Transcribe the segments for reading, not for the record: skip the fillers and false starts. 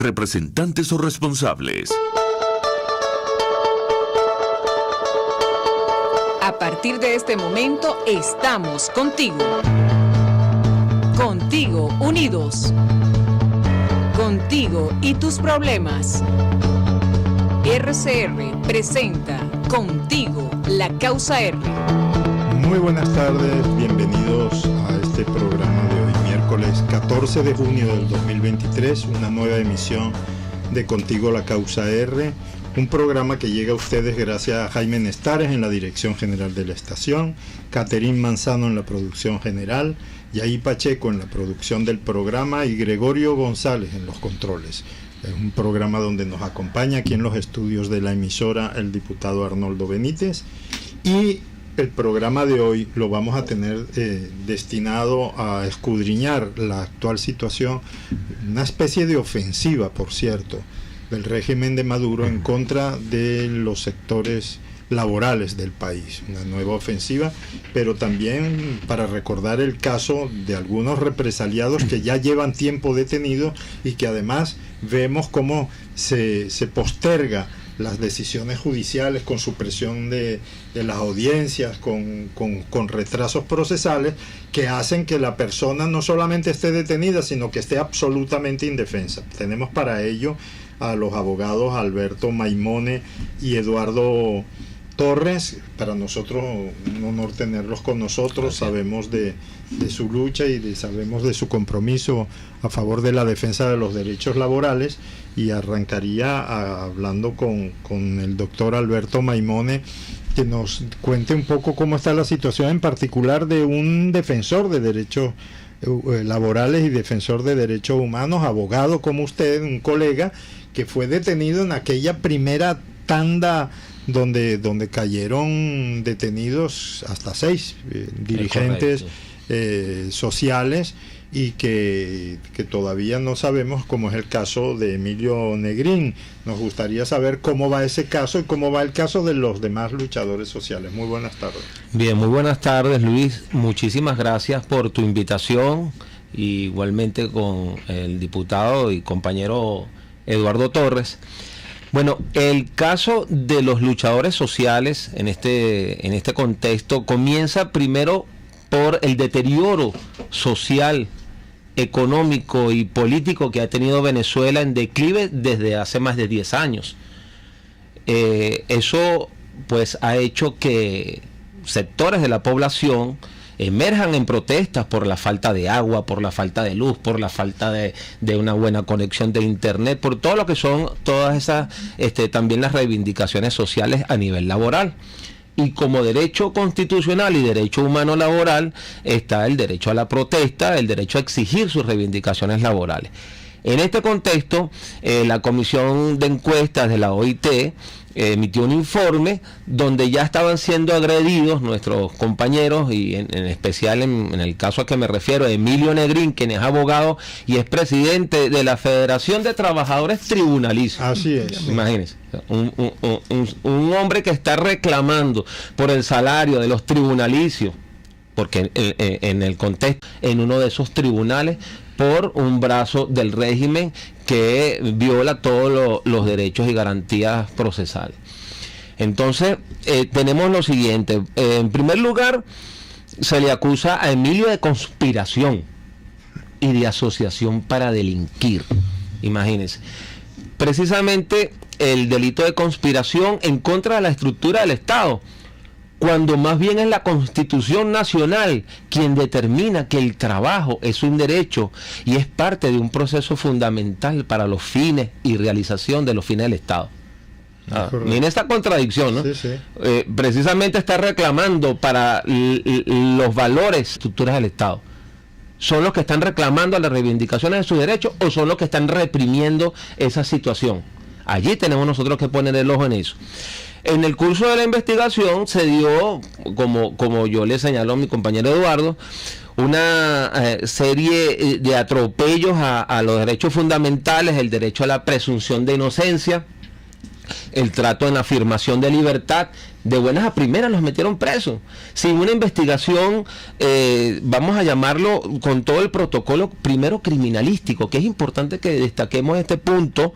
representantes o responsables. A partir de este momento estamos contigo. Contigo unidos. Contigo y tus problemas. RCR presenta Contigo, la causa R. Muy buenas tardes, bienvenidos a este programa de hoy, miércoles 14 de junio del 2023, una nueva emisión de Contigo, la causa R, un programa que llega a ustedes gracias a Jaime Nestares en la dirección general de la estación, Caterín Manzano en la producción general, Yaí Pacheco en la producción del programa y Gregorio González en los controles. Es un programa donde nos acompaña aquí en los estudios de la emisora el diputado Arnoldo Benítez, y el programa de hoy lo vamos a tener destinado a escudriñar la actual situación, una especie de ofensiva, por cierto, del régimen de Maduro en contra de los sectores laborales del país, una nueva ofensiva, pero también para recordar el caso de algunos represaliados que ya llevan tiempo detenidos y que además vemos cómo se posterga las decisiones judiciales con supresión de las audiencias, con retrasos procesales que hacen que la persona no solamente esté detenida, sino que esté absolutamente indefensa. Tenemos para ello a los abogados Alberto Maimone y Eduardo Torres. Para nosotros un honor tenerlos con nosotros. Sabemos de su lucha y sabemos de su compromiso a favor de la defensa de los derechos laborales, y arrancaría hablando con el doctor Alberto Maimone, que nos cuente un poco cómo está la situación en particular de un defensor de derechos laborales y defensor de derechos humanos, abogado como usted, un colega que fue detenido en aquella primera tanda donde cayeron detenidos hasta 6 dirigentes sociales, y que todavía no sabemos, como es el caso de Emilio Negrín. Nos gustaría saber cómo va ese caso y cómo va el caso de los demás luchadores sociales. Muy buenas tardes. Bien, muy buenas tardes, Luis. Muchísimas gracias por tu invitación, y igualmente con el diputado y compañero Eduardo Torres. Bueno, el caso de los luchadores sociales en este contexto comienza primero por el deterioro social, económico y político que ha tenido Venezuela en declive desde hace más de 10 años. Eso pues ha hecho que sectores de la población emerjan en protestas por la falta de agua, por la falta de luz, por la falta de una buena conexión de internet, por todo lo que son todas esas, también las reivindicaciones sociales a nivel laboral. Y como derecho constitucional y derecho humano laboral está el derecho a la protesta, el derecho a exigir sus reivindicaciones laborales. En este contexto, la Comisión de Encuestas de la OIT emitió un informe donde ya estaban siendo agredidos nuestros compañeros, y en especial en el caso a que me refiero, Emilio Negrín, quien es abogado y es presidente de la Federación de Trabajadores Tribunalicios. Así es. Imagínense, un hombre que está reclamando por el salario de los tribunalicios, porque en el contexto, en uno de esos tribunales, por un brazo del régimen que viola todos los derechos y garantías procesales. Entonces, tenemos lo siguiente. En primer lugar, se le acusa a Emilio de conspiración y de asociación para delinquir. Imagínense. Precisamente el delito de conspiración en contra de la estructura del Estado, cuando más bien es la Constitución Nacional quien determina que el trabajo es un derecho y es parte de un proceso fundamental para los fines y realización de los fines del Estado. Miren esta contradicción, ¿no? Sí, sí. Precisamente está reclamando para los valores, estructuras del Estado. ¿Son los que están reclamando las reivindicaciones de sus derechos o son los que están reprimiendo esa situación? Allí tenemos nosotros que poner el ojo en eso. En el curso de la investigación se dio, como yo le señaló a mi compañero Eduardo, una serie de atropellos a los derechos fundamentales, el derecho a la presunción de inocencia, el trato en la afirmación de libertad. De buenas a primeras los metieron presos, sin una investigación, vamos a llamarlo, con todo el protocolo primero criminalístico, que es importante que destaquemos este punto,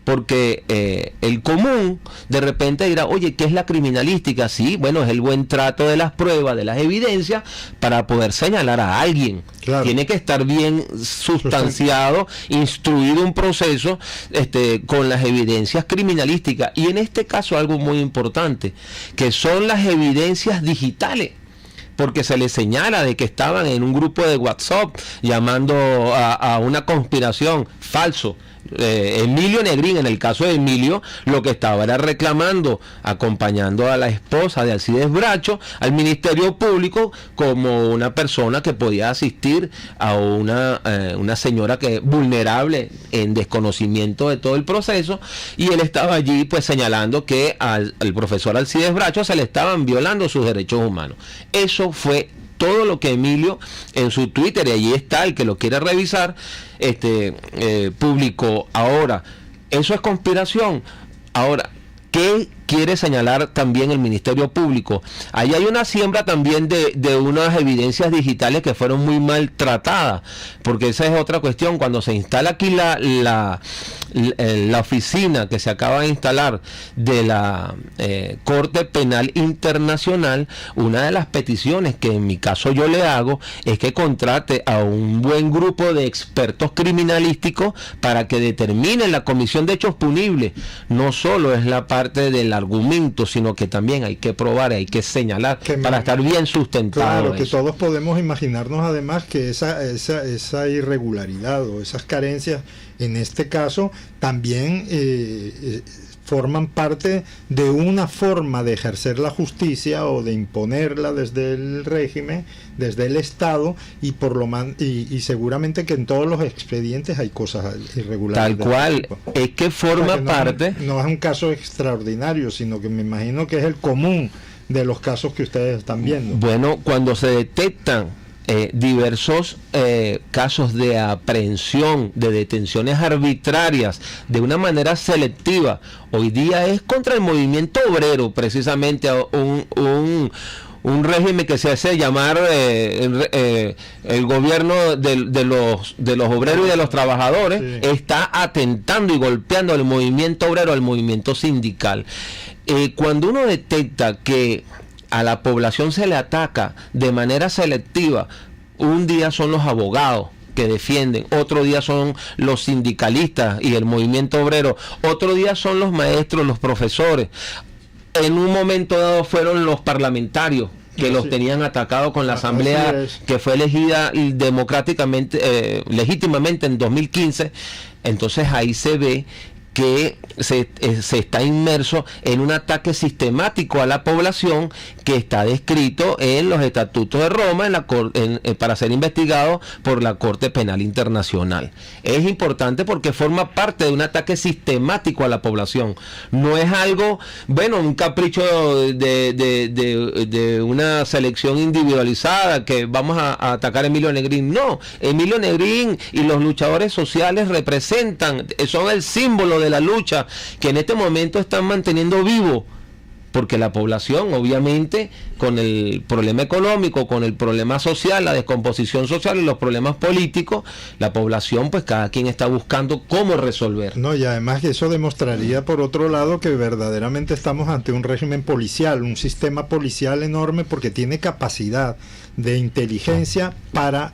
porque el común de repente dirá, oye, ¿qué es la criminalística? Sí, bueno, es el buen trato de las pruebas, de las evidencias, para poder señalar a alguien. Claro. Tiene que estar bien sustanciado, instruido un proceso con las evidencias criminalísticas. Y en este caso algo muy importante, que son las evidencias digitales, porque se les señala de que estaban en un grupo de WhatsApp llamando a una conspiración. Falso. Emilio Negrín, en el caso de Emilio, lo que estaba era reclamando, acompañando a la esposa de Alcides Bracho al Ministerio Público como una persona que podía asistir a una señora que vulnerable, en desconocimiento de todo el proceso, y él estaba allí pues señalando que al profesor Alcides Bracho se le estaban violando sus derechos humanos. Eso fue todo lo que Emilio en su Twitter, y allí está el que lo quiera revisar, publicó. Ahora, eso es conspiración. Ahora, ¿qué quiere señalar también el Ministerio Público? Ahí hay una siembra también de unas evidencias digitales que fueron muy maltratadas, porque esa es otra cuestión. Cuando se instala aquí la oficina que se acaba de instalar de la Corte Penal Internacional, una de las peticiones que en mi caso yo le hago es que contrate a un buen grupo de expertos criminalísticos para que determinen la comisión de hechos punibles. No solo es la parte del argumento, sino que también hay que probar, hay que señalar para estar bien sustentado. Claro, que todos podemos imaginarnos además que esa irregularidad o esas carencias en este caso también forman parte de una forma de ejercer la justicia o de imponerla desde el régimen, desde el Estado, y y seguramente que en todos los expedientes hay cosas irregulares. Tal cual, es que forma parte. No es un caso extraordinario, sino que me imagino que es el común de los casos que ustedes están viendo. Bueno, cuando se detectan diversos casos de aprehensión, de detenciones arbitrarias, de una manera selectiva, hoy día es contra el movimiento obrero, precisamente un régimen que se hace llamar el gobierno de los obreros y de los trabajadores, sí, está atentando y golpeando al movimiento obrero, al movimiento sindical. Cuando uno detecta que a la población se le ataca de manera selectiva, un día son los abogados que defienden, otro día son los sindicalistas y el movimiento obrero, otro día son los maestros, los profesores, en un momento dado fueron los parlamentarios que los tenían atacados con la asamblea que fue elegida democráticamente, legítimamente en 2015. Entonces ahí se ve que se está inmerso en un ataque sistemático a la población que está descrito en los estatutos de Roma para ser investigado por la Corte Penal Internacional. Es importante porque forma parte de un ataque sistemático a la población. No es algo, bueno, un capricho de una selección individualizada que vamos a atacar a Emilio Negrín. No, Emilio Negrín y los luchadores sociales representan, son el símbolo de la lucha que en este momento están manteniendo vivo, porque la población, obviamente, con el problema económico, con el problema social, la descomposición social y los problemas políticos, la población, pues cada quien está buscando cómo resolver. No, y además que eso demostraría, por otro lado, que verdaderamente estamos ante un régimen policial, un sistema policial enorme, porque tiene capacidad de inteligencia para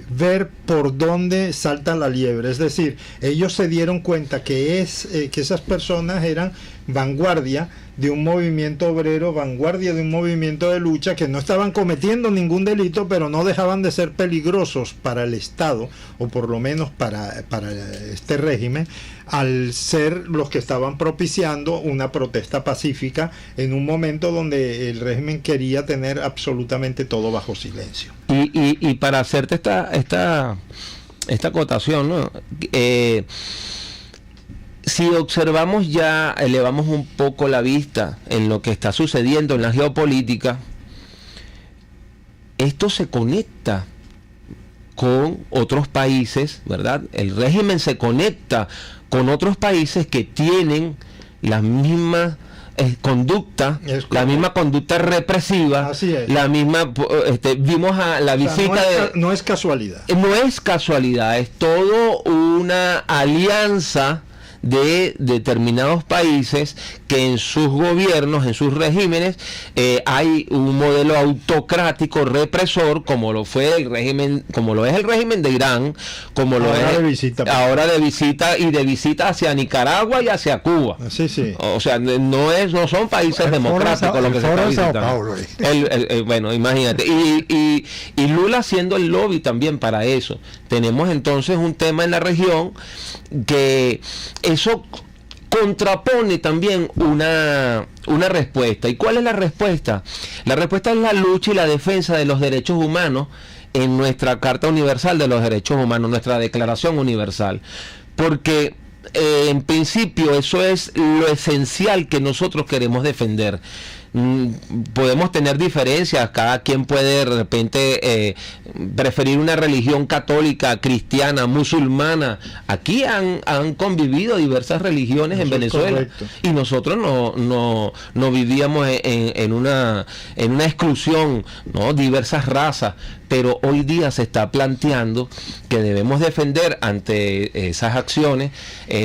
ver por dónde salta la liebre. Es decir, ellos se dieron cuenta que esas personas eran vanguardia de un movimiento obrero, vanguardia de un movimiento de lucha, que no estaban cometiendo ningún delito, pero no dejaban de ser peligrosos para el Estado, o por lo menos para este régimen, al ser los que estaban propiciando una protesta pacífica en un momento donde el régimen quería tener absolutamente todo bajo silencio. Y para hacerte esta acotación, ¿no? Si observamos ya, elevamos un poco la vista en lo que está sucediendo en la geopolítica, esto se conecta con otros países, ¿verdad? El régimen se conecta con otros países que tienen las mismas conducta, la misma conducta represiva, la misma, vimos a la visita no es casualidad. No es casualidad, es todo una alianza de determinados países que en sus gobiernos, en sus regímenes, hay un modelo autocrático represor, como lo fue el régimen, como lo es el régimen de Irán, como lo ahora es de visita, ahora de visita hacia Nicaragua y hacia Cuba. Sí, sí. O sea, no son países democráticos lo que se está visitando. Bueno, imagínate. Y Lula haciendo el lobby también para eso. Tenemos entonces un tema en la región que eso contrapone también una respuesta. ¿Y cuál es la respuesta? La respuesta es la lucha y la defensa de los derechos humanos en nuestra Carta Universal de los Derechos Humanos, nuestra Declaración Universal. Porque en principio eso es lo esencial que nosotros queremos defender. Podemos tener diferencias, cada quien puede de repente preferir una religión católica, cristiana, musulmana. Aquí han convivido diversas religiones en Venezuela, y nosotros no vivíamos en una exclusión, ¿no? Diversas razas, pero hoy día se está planteando que debemos defender ante esas acciones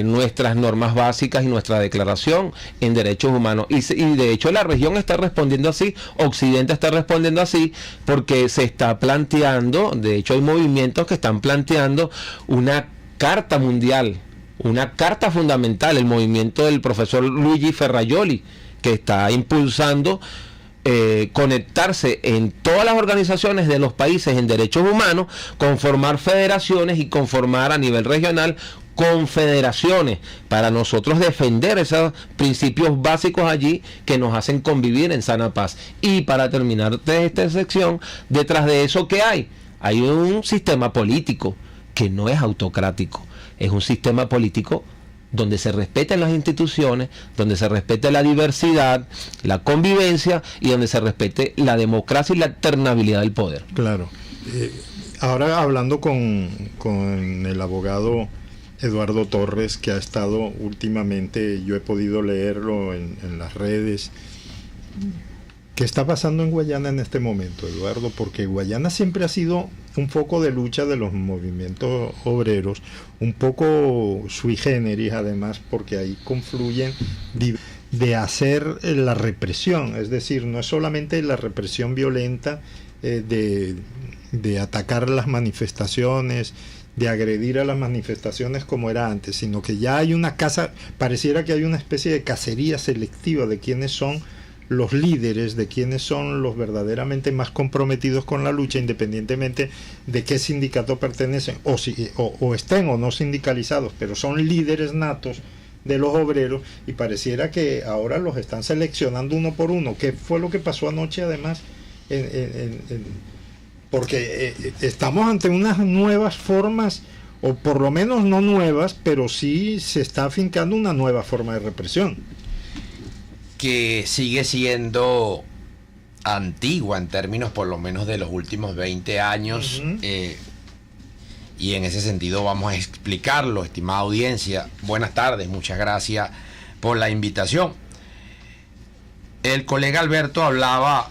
nuestras normas básicas y nuestra declaración en derechos humanos, y de hecho la región está respondiendo así, Occidente está respondiendo así, porque se está planteando, de hecho hay movimientos que están planteando una carta mundial, una carta fundamental, el movimiento del profesor Luigi Ferrajoli, que está impulsando conectarse en todas las organizaciones de los países en derechos humanos, conformar federaciones y conformar a nivel regional confederaciones para nosotros defender esos principios básicos allí que nos hacen convivir en sana paz. Y para terminar de esta sección, detrás de eso, ¿qué hay? Hay un sistema político que no es autocrático, es un sistema político donde se respeten las instituciones, donde se respete la diversidad, la convivencia, y donde se respete la democracia y la alternabilidad del poder. Claro. Ahora hablando con el abogado Eduardo Torres, que ha estado últimamente, yo he podido leerlo en las redes. ¿Qué está pasando en Guayana en este momento, Eduardo? Porque Guayana siempre ha sido un foco de lucha de los movimientos obreros, un poco sui generis además, porque ahí confluyen de hacer la represión, es decir, no es solamente la represión violenta de atacar las manifestaciones, de agredir a las manifestaciones como era antes, sino que ya hay pareciera que hay una especie de cacería selectiva de quiénes son los líderes, de quiénes son los verdaderamente más comprometidos con la lucha, independientemente de qué sindicato pertenecen, o estén o no sindicalizados, pero son líderes natos de los obreros, y pareciera que ahora los están seleccionando uno por uno. ¿Qué fue lo que pasó anoche además? Porque estamos ante unas nuevas formas, o por lo menos no nuevas, pero sí se está afincando una nueva forma de represión, que sigue siendo antigua en términos por lo menos de los últimos 20 años. Uh-huh. Y en ese sentido vamos a explicarlo, estimada audiencia. Buenas tardes, muchas gracias por la invitación. El colega Alberto hablaba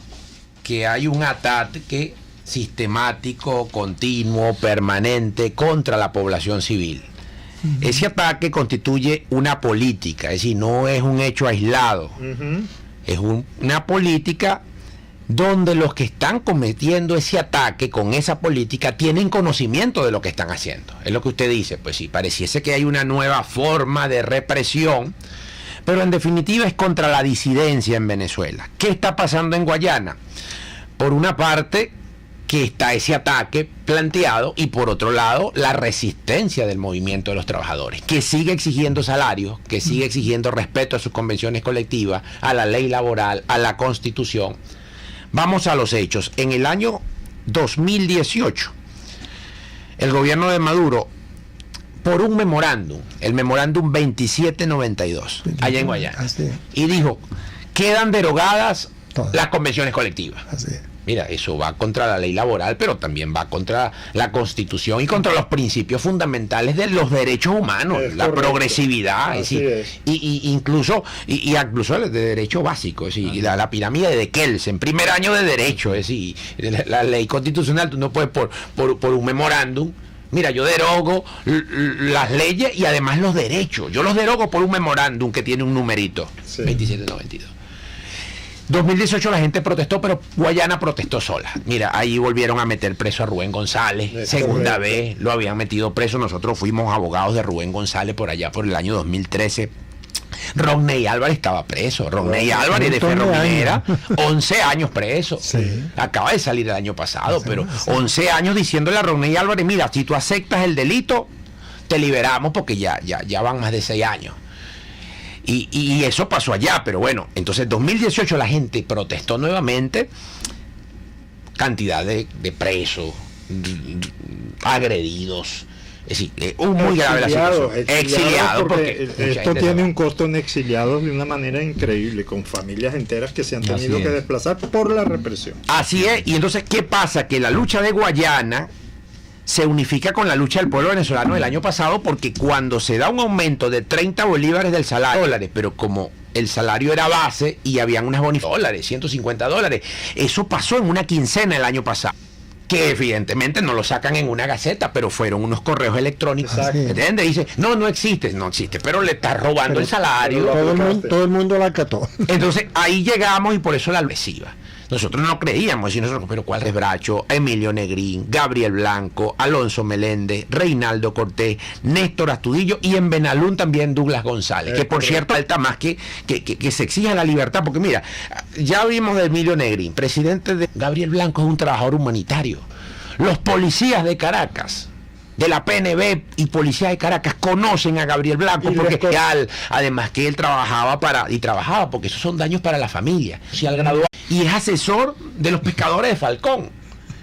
que hay un ataque sistemático, continuo, permanente contra la población civil. Uh-huh. Ese ataque constituye una política, es decir, no es un hecho aislado. Uh-huh. Es una política donde los que están cometiendo ese ataque con esa política tienen conocimiento de lo que están haciendo. Es lo que usted dice, pues sí, pareciese que hay una nueva forma de represión, pero en definitiva es contra la disidencia en Venezuela. ¿Qué está pasando en Guayana? Por una parte, que está ese ataque planteado, y por otro lado, la resistencia del movimiento de los trabajadores, que sigue exigiendo salarios, que sigue exigiendo respeto a sus convenciones colectivas, a la ley laboral, a la Constitución. Vamos a los hechos. En el año 2018, el gobierno de Maduro, por un memorándum, el memorándum 2792, allá en Guayana, y dijo, quedan derogadas las convenciones colectivas. Mira, eso va contra la ley laboral, pero también va contra la Constitución y contra los principios fundamentales de los derechos humanos, la correcto. Progresividad, Así es decir, es. incluso el de derecho básico, es decir, la pirámide de Kelsen, primer año de derecho, es decir, la ley constitucional, tú no puedes por un memorándum. Mira, yo derogo las leyes y además los derechos. Yo los derogo por un memorándum que tiene un numerito, Sí. 2792. 2018 la gente protestó, pero Guayana protestó sola. Mira, ahí volvieron a meter preso a Rubén González, Es segunda correcto. vez lo habían metido preso. Nosotros fuimos abogados de Rubén González por allá por el año 2013. Rodney Álvarez estaba preso. Rodney Álvarez de Ferrominera, 11 años preso. Sí. Acaba de salir el año pasado, pero 11 años diciéndole a Rodney Álvarez, mira, si tú aceptas el delito, te liberamos porque ya van más de 6 años. Y eso pasó allá, pero bueno, entonces en 2018 la gente protestó nuevamente, cantidad de presos, agredidos, es decir, muy grave la situación. Exiliados, porque mucha esto gente tiene se va. un costo en exiliados de una manera increíble, con familias enteras que se han Así tenido que es. desplazar por la represión. Así es, y entonces, ¿qué pasa? Que la lucha de Guayana se unifica con la lucha del pueblo venezolano del año pasado, porque cuando se da un aumento de 30 bolívares del salario, dólares, pero como el salario era base y habían unas bonificaciones, dólares, 150 dólares, eso pasó en una quincena el año pasado, que evidentemente no lo sacan en una gaceta, pero fueron unos correos electrónicos, Exacto. ¿entiendes? Dice, no existe, pero le está robando el salario. Todo el mundo la acató. Entonces ahí llegamos y por eso la agresiva. Nosotros no creíamos, y nosotros, pero ¿cuál es Bracho? Emilio Negrín, Gabriel Blanco, Alonso Meléndez, Reinaldo Cortés, Néstor Astudillo y en Benalún también Douglas González, que por cierto falta más que se exija la libertad, porque mira, ya vimos de Emilio Negrín, presidente de Gabriel Blanco es un trabajador humanitario. Los policías de Caracas, de la PNB y policía de Caracas conocen a Gabriel Blanco, Y porque les con- además que él trabajaba porque esos son daños para la familia. Social graduado, y es asesor de los pescadores de Falcón.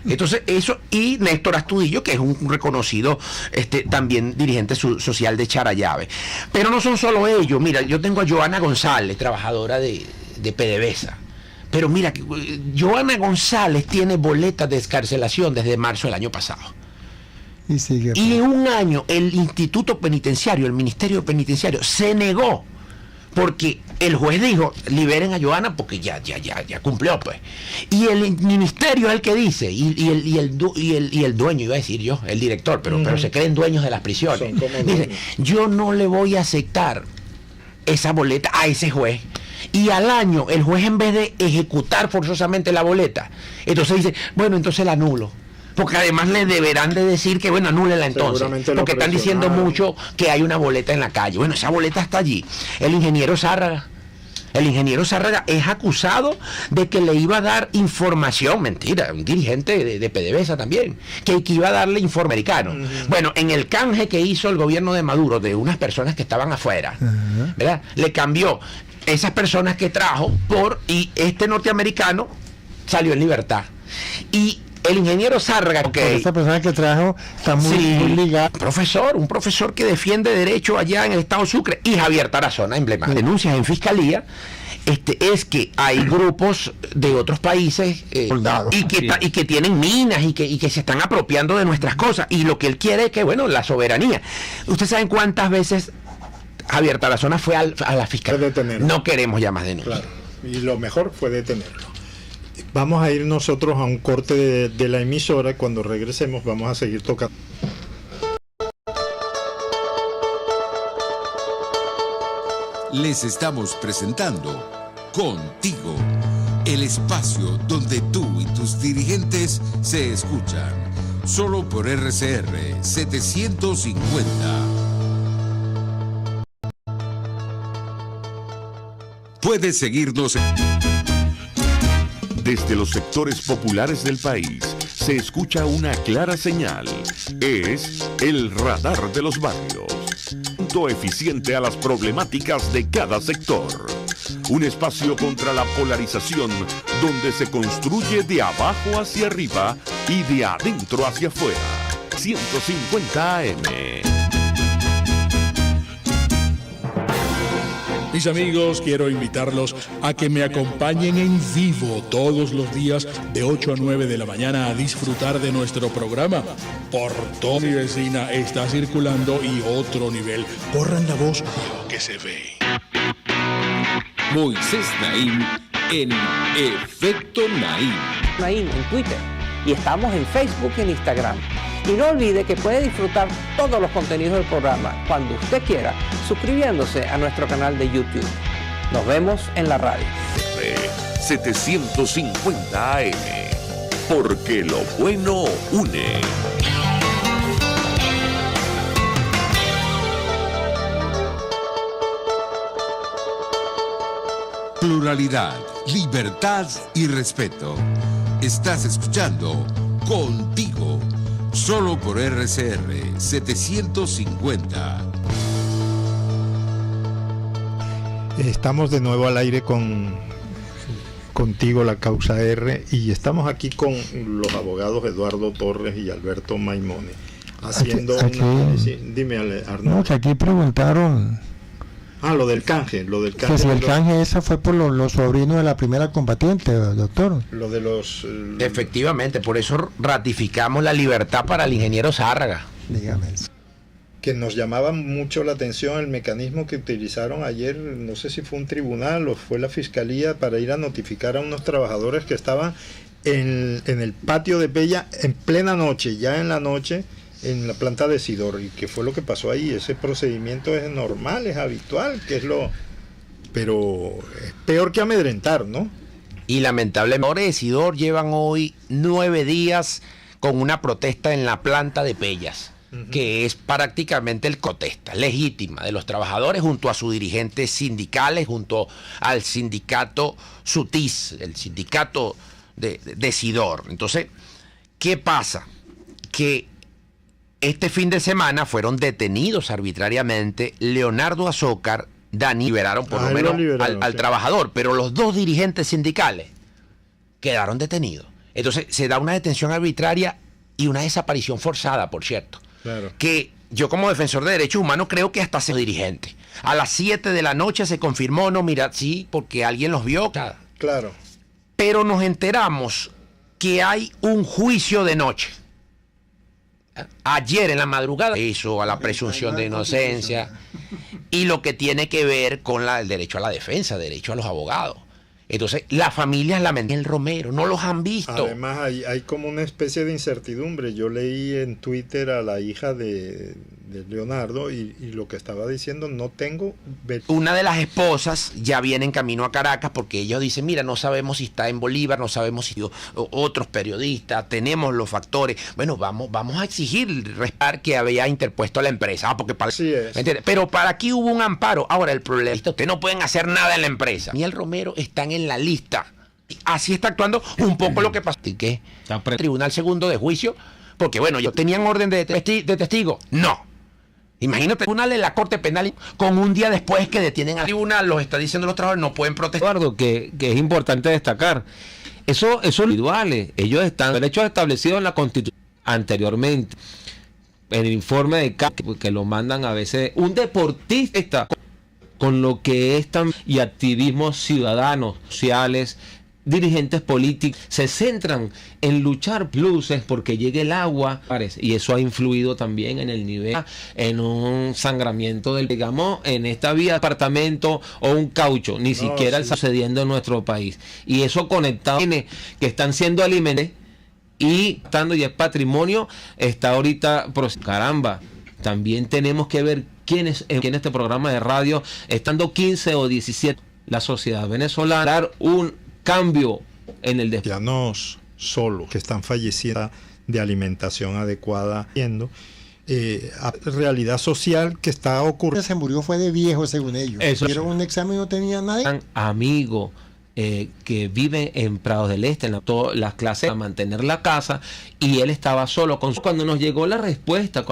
Entonces eso, y Néstor Astudillo, que es un reconocido también dirigente social de Charallave. Pero no son solo ellos. Mira, yo tengo a Joana González, trabajadora de PDVSA. Pero mira, Joana González tiene boletas de excarcelación desde marzo del año pasado. Y sigue. Y en un año el Instituto Penitenciario, el Ministerio Penitenciario, se negó, porque el juez dijo, liberen a Joana porque ya cumplió, pues. Y el ministerio es el que dice, y el dueño, iba a decir yo, el director, pero se creen dueños de las prisiones. Son como Dice, dueños. yo no le voy a aceptar esa boleta a ese juez. Y al año el juez, en vez de ejecutar forzosamente la boleta, entonces dice, bueno, entonces la anulo. Porque además le deberán de decir que, bueno, anúlela entonces. Seguramente lo Porque están diciendo presionaron. mucho que hay una boleta en la calle. Bueno, esa boleta está allí. El ingeniero Zárraga es acusado de que le iba a dar información, mentira, un dirigente de PDVSA también, que iba a darle informe americano. Bueno, en el canje que hizo el gobierno de Maduro de unas personas que estaban afuera, ¿verdad? Le cambió esas personas que trajo y este norteamericano salió en libertad. Y el ingeniero Zárraga, Esta persona que trajo está muy ligada. un profesor que defiende derecho allá en el estado Sucre, y Javier Tarazona, emblemático. Denuncias en fiscalía, es que hay grupos de otros países Soldados. y que tienen minas y que se están apropiando de nuestras cosas, y lo que él quiere es que, bueno, la soberanía. ¿Ustedes saben cuántas veces Javier Tarazona fue a la fiscalía? Fue detenerlo. No queremos ya más denuncias. Claro, y lo mejor fue detenerlo. Vamos a ir nosotros a un corte de la emisora. Cuando regresemos vamos a seguir tocando. Les estamos presentando Contigo, el espacio donde tú y tus dirigentes se escuchan. Solo por RCR 750. Puedes seguirnos desde los sectores populares del país. Se escucha una clara señal. Es el radar de los barrios. Punto eficiente a las problemáticas de cada sector. Un espacio contra la polarización donde se construye de abajo hacia arriba y de adentro hacia afuera. 150 AM. Mis amigos, quiero invitarlos a que me acompañen en vivo todos los días de 8 a 9 de la mañana a disfrutar de nuestro programa. Por toda mi vecina está circulando y otro nivel. Corran la voz que se ve. Moisés Naim en Efecto Naim. Naim en Twitter y estamos en Facebook y en Instagram. Y no olvide que puede disfrutar todos los contenidos del programa cuando usted quiera, suscribiéndose a nuestro canal de YouTube. Nos vemos en la radio. 750 AM, porque lo bueno une. Pluralidad, libertad y respeto. Estás escuchando Contigo, solo por RCR 750. Estamos de nuevo al aire contigo, la causa R, y estamos aquí con los abogados Eduardo Torres y Alberto Maimone, haciendo aquí, un análisis. Dime, Arnoldo. No, que aquí preguntaron Lo del canje. que si el canje esa fue por los sobrinos de la primera combatiente, doctor. Lo de los... Efectivamente, por eso ratificamos la libertad para el ingeniero Zárraga. Dígame. Que nos llamaba mucho la atención el mecanismo que utilizaron ayer, no sé si fue un tribunal o fue la fiscalía, para ir a notificar a unos trabajadores que estaban en el patio de Pella en plena noche, ya en la noche, en la planta de Sidor. ¿Y qué fue lo que pasó ahí? Ese procedimiento es normal, es habitual, pero es peor que amedrentar, ¿no? Y lamentablemente, los Sidor llevan hoy 9 días con una protesta en la planta de Pellas, que es prácticamente el protesta legítima de los trabajadores junto a sus dirigentes sindicales, junto al sindicato SUTIS, el sindicato de Sidor. Entonces, ¿qué pasa? Que este fin de semana fueron detenidos arbitrariamente Leonardo Azócar, liberaron por lo menos al trabajador, pero los dos dirigentes sindicales quedaron detenidos. Entonces se da una detención arbitraria y una desaparición forzada, por cierto. Claro. Que yo, como defensor de derechos humanos, creo que hasta se dirigente. A las 7 de la noche se confirmó, no, mira, sí, porque alguien los vio. Claro. Pero nos enteramos que hay un juicio de noche. Ayer en la madrugada, eso a la presunción de inocencia y lo que tiene que ver con el derecho a la defensa, derecho a los abogados. Entonces, las familias lamentan el Romero, no los han visto. Además, hay como una especie de incertidumbre. Yo leí en Twitter a la hija de Leonardo y lo que estaba diciendo, no tengo... Una de las esposas ya viene en camino a Caracas porque ellos dicen, mira, no sabemos si está en Bolívar, no sabemos si otros periodistas, tenemos los factores. Bueno, vamos a exigir respetar que había interpuesto a la empresa. Porque para... Así es. Pero para aquí hubo un amparo. Ahora, el problema es que ustedes no pueden hacer nada en la empresa. Ni el Romero están en la lista. Así está actuando un poco lo que pasó. ¿Y qué? Tribunal segundo de juicio. Porque, bueno, ellos tenían orden de testigo. No. Imagínate, el tribunal de la Corte Penal con un día después que detienen al tribunal, los está diciendo los trabajadores, no pueden protestar. Eduardo, que es importante destacar, eso individuales, ellos están derechos establecidos en la Constitución anteriormente. En el informe de que lo mandan a veces un deportista con lo que es y activismos ciudadanos, sociales, dirigentes políticos se centran en luchar pluses porque llegue el agua, y eso ha influido también en el nivel, en un sangramiento digamos, en esta vía de apartamento o un caucho, ni siquiera está sucediendo en nuestro país. Y eso conectado que están siendo alimentados y es patrimonio, está ahorita, caramba, también tenemos que ver quiénes en este programa de radio, estando 15 o 17, la sociedad venezolana, dar un cambio en el ancianos solos que están falleciendo de alimentación adecuada, realidad social que está ocurriendo. Se murió fue de viejo, según ellos. Hicieron un examen y no tenía nadie. Amigo que vive en Prados del Este, en las clases, a mantener la casa, y él estaba solo. Cuando nos llegó la respuesta,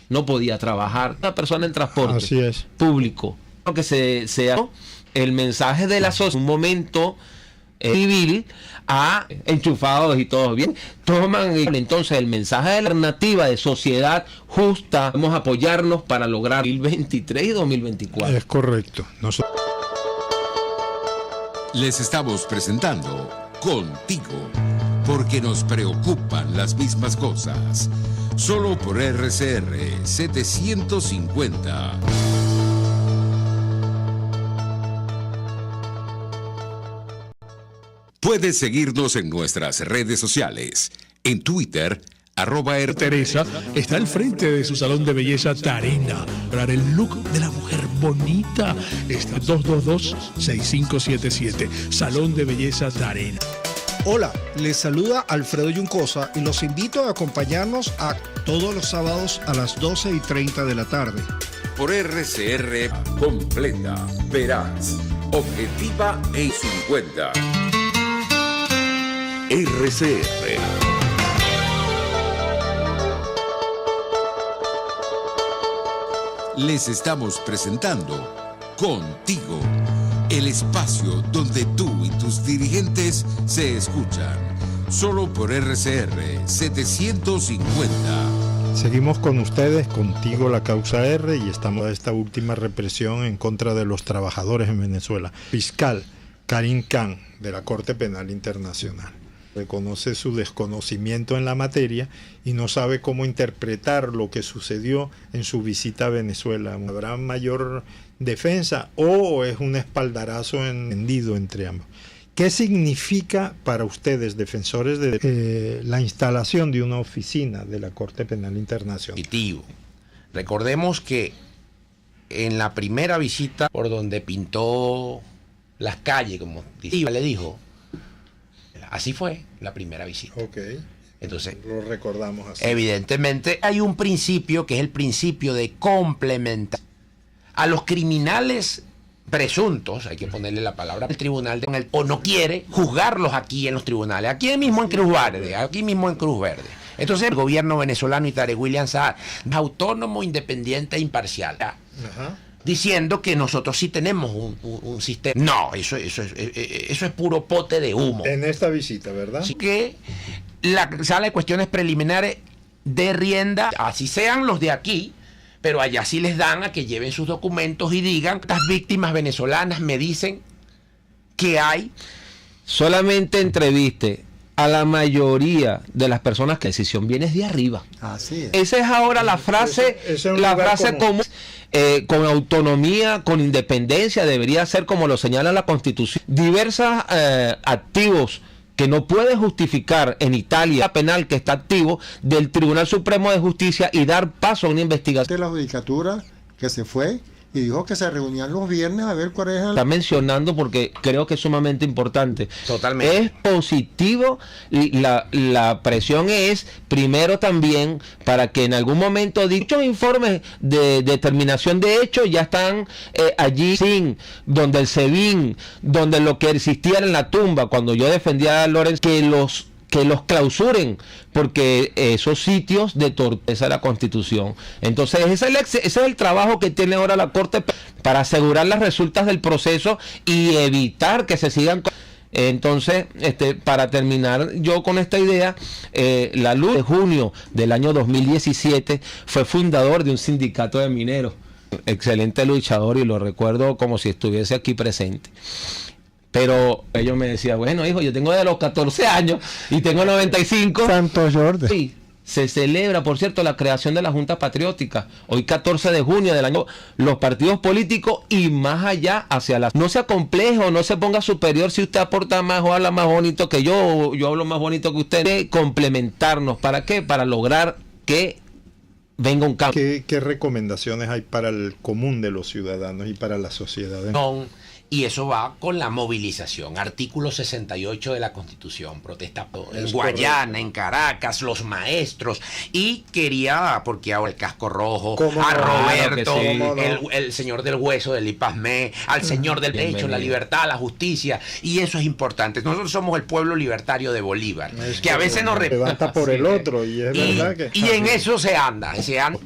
no podía trabajar, una persona en transporte público. Lo que se el mensaje de la sociedad, un momento civil, a enchufados y todo bien, toman entonces el mensaje de la alternativa de sociedad justa. Vamos a apoyarnos para lograr 2023 y 2024. Es correcto. Nosotros Les estamos presentando Contigo, porque nos preocupan las mismas cosas. Solo por RCR 750. Puedes seguirnos en nuestras redes sociales. En Twitter, Teresa está al frente de su salón de belleza Tarena para el look de la mujer bonita. Está 222-6577, Salón de Belleza Tarena. Hola, les saluda Alfredo Yuncosa y los invito a acompañarnos a todos los sábados a las 12:30 de la tarde. por RCR completa, veraz, objetiva e 50. RCR. Les estamos presentando Contigo, el espacio donde tú y tus dirigentes se escuchan. Solo por RCR 750. Seguimos con ustedes, Contigo la Causa R, y estamos a esta última represión en contra de los trabajadores en Venezuela. Fiscal Karim Khan, de la Corte Penal Internacional, reconoce su desconocimiento en la materia y no sabe cómo interpretar lo que sucedió en su visita a Venezuela. ¿Habrá mayor defensa o es un espaldarazo encendido entre ambos? ¿Qué significa para ustedes, defensores, de la instalación de una oficina de la Corte Penal Internacional? Recordemos que en la primera visita, por donde pintó las calles, como le dijo, así fue la primera visita. Ok. Entonces, lo recordamos así. Evidentemente hay un principio que es el principio de complementar. A los criminales presuntos, hay que ponerle la palabra al tribunal, o no quiere juzgarlos aquí en los tribunales, aquí mismo en Cruz Verde, Entonces el gobierno venezolano y Tarek William Saad, autónomo, independiente e imparcial, diciendo que nosotros sí tenemos un sistema. No, eso es puro pote de humo. En esta visita, ¿verdad? Así que la sala de cuestiones preliminares de rienda, así sean los de aquí, pero allá sí les dan a que lleven sus documentos y digan, estas víctimas venezolanas me dicen que hay. Solamente entreviste a la mayoría de las personas que la decisión viene de arriba. Así es. Esa es ahora la frase, la frase común. Con autonomía, con independencia, debería ser como lo señala la Constitución. Diversos activos que no puede justificar en Italia penal que está activo del Tribunal Supremo de Justicia y dar paso a una investigación. De la judicatura que se fue y dijo que se reunían los viernes a ver cuál es el... Está mencionando porque creo que es sumamente importante. Totalmente. Es positivo, la presión es primero también para que en algún momento dichos informes de determinación de hechos ya están allí, donde el SEBIN, donde lo que existía en la tumba, cuando yo defendía a Lorenz, que los clausuren, porque esos sitios de torpeza la Constitución. Entonces ese es el trabajo que tiene ahora la Corte para asegurar las resultas del proceso y evitar que se sigan. Entonces, para terminar yo con esta idea, la luz de junio del año 2017 fue fundador de un sindicato de mineros, excelente luchador, y lo recuerdo como si estuviese aquí presente. Pero ellos me decían, bueno, hijo, yo tengo de los 14 años y tengo 95. Santo Jordi. Sí, se celebra, por cierto, la creación de la Junta Patriótica. Hoy 14 de junio del año, los partidos políticos y más allá hacia la... No sea complejo, no se ponga superior si usted aporta más o habla más bonito que yo hablo más bonito que usted. De complementarnos, ¿para qué? Para lograr que venga un cambio. ¿Qué recomendaciones hay para el común de los ciudadanos y para la sociedad? Y eso va con la movilización. Artículo 68 de la Constitución. Protesta en Guayana, en Caracas, los maestros. Y quería, porque ahora el casco rojo, a Roberto, el señor del hueso del IPASME, al señor del derecho, la libertad, la justicia. Y eso es importante. Nosotros somos el pueblo libertario de Bolívar. Que a veces nos levanta por el otro. Y es verdad que... Y en eso se anda.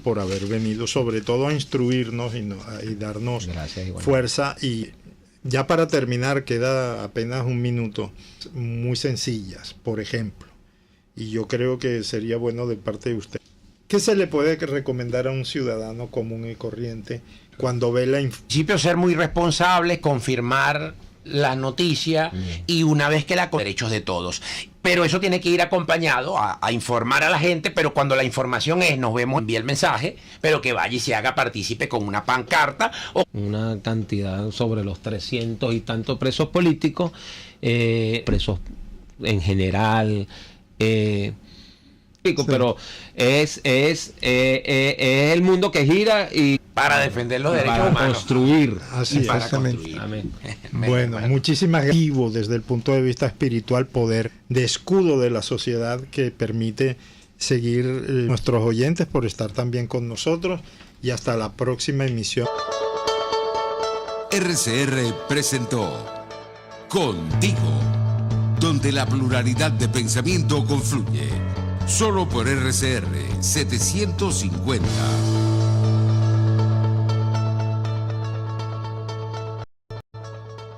Por haber venido sobre todo a instruirnos y darnos fuerza. Y ya para terminar, queda apenas un minuto, muy sencillas, por ejemplo, y yo creo que sería bueno de parte de usted. ¿Qué se le puede recomendar a un ciudadano común y corriente cuando ve la principio? Ser muy responsable, confirmar la noticia y una vez que la derechos de todos. Pero eso tiene que ir acompañado a informar a la gente, pero cuando la información es, nos vemos, envía el mensaje, pero que vaya y se haga partícipe con una pancarta. Una cantidad sobre los 300 y tantos presos políticos, presos en general, pero es el mundo que gira y para defender los derechos para humanos. Construir. Así es. Para construir. Amén. Bueno, muchísimas gracias desde el punto de vista espiritual, poder de escudo de la sociedad que permite seguir nuestros oyentes por estar también con nosotros y hasta la próxima emisión. RCR presentó Contigo, donde la pluralidad de pensamiento confluye. Solo por RCR 750